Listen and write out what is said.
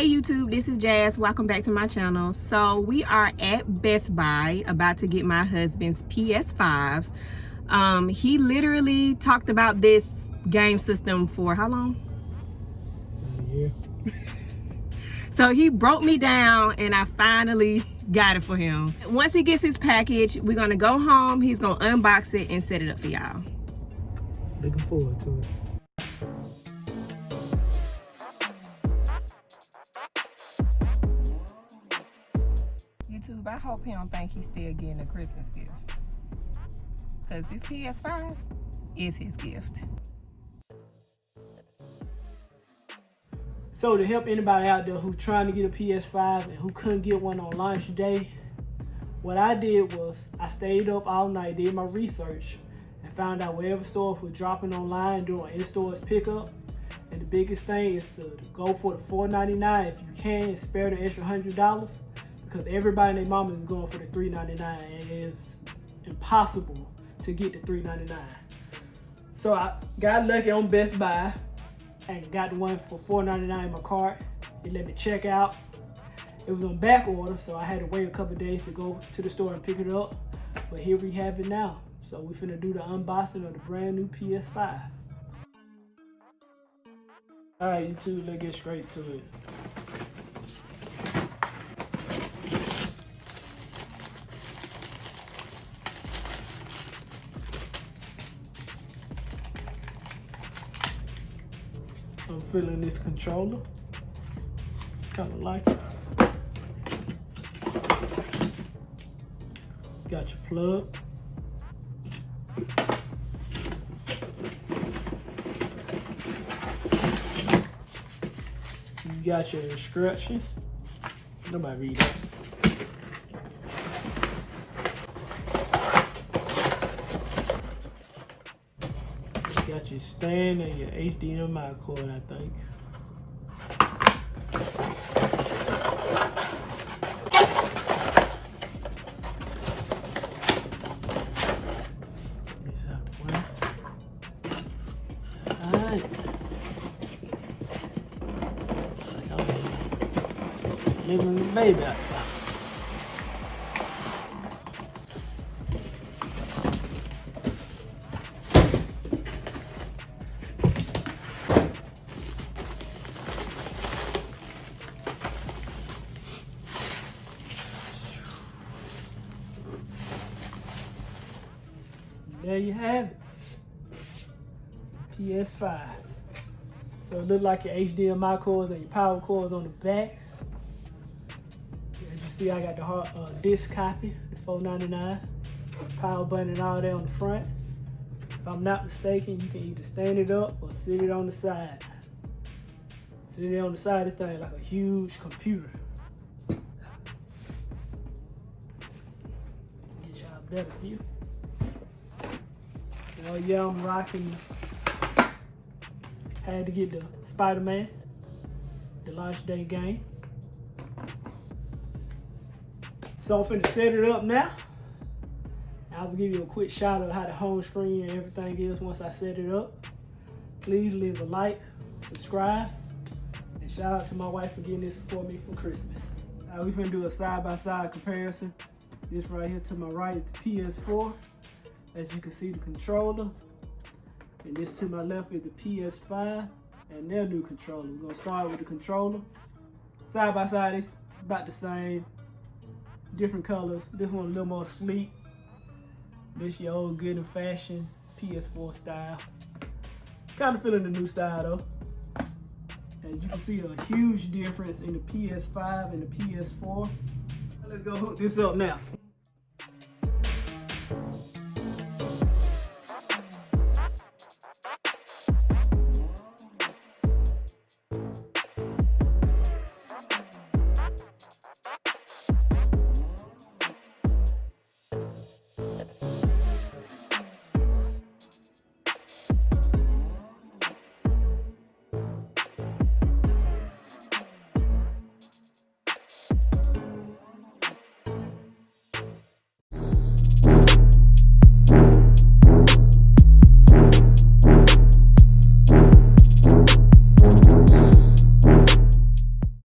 Hey YouTube, this is Jas. Welcome back to my channel. So we are at Best Buy about to get my husband's PS5. He literally talked about this game system for how long? A year. So he broke me down and I finally got it for him. Once he gets his package, we're gonna go home. He's gonna unbox it and set it up for y'all. Looking forward to it. YouTube, I hope he don't think he's still getting a Christmas gift, because this PS5 is his gift. So to help anybody out there who's trying to get a PS5 and who couldn't get one on launch day, what I did was I stayed up all night, did my research, and found out wherever stores were dropping online doing in-stores pickup. And the biggest thing is to go for the $4.99 if you can, and spare the extra $100, because everybody and their mama is going for the $3.99 and it's impossible to get the $3.99. So I got lucky on Best Buy and got the one for $4.99 in my cart. It let me check out. It was on back order, so I had to wait a couple days to go to the store and pick it up. But here we have it now. So we're finna do the unboxing of the brand new PS5. All right, YouTube, let's get straight to it. I'm feeling this controller. Kind of like it. Got your plug. You got your instructions. Nobody read that. Got your stand and your HDMI cord, I think. This out the way. Alright. Living the baby out the box. There you have it, PS5. So it looks like your HDMI cords and your power cords on the back. As you see, I got the hard disc copy, the $4.99, power button and all that on the front. If I'm not mistaken, you can either stand it up or sit it on the side. Sitting on the side of this thing like a huge computer. Get y'all a better view. Oh yeah, I'm rocking. Had to get the Spider-Man, the launch day game. So I'm finna set it up now. I will give you a quick shot of how the home screen and everything is once I set it up. Please leave a like, subscribe, and shout out to my wife for getting this for me for Christmas. We finna do a side-by-side comparison. This right here to my right is the PS4. As you can see, the controller, and this to my left is the PS5 and their new controller. We're gonna start with the controller. Side by side, it's about the same, different colors. This one a little more sleek. This your old good and fashioned PS4 style. Kind of feeling the new style though. And you can see a huge difference in the PS5 and the PS4. Let's go hook this up now.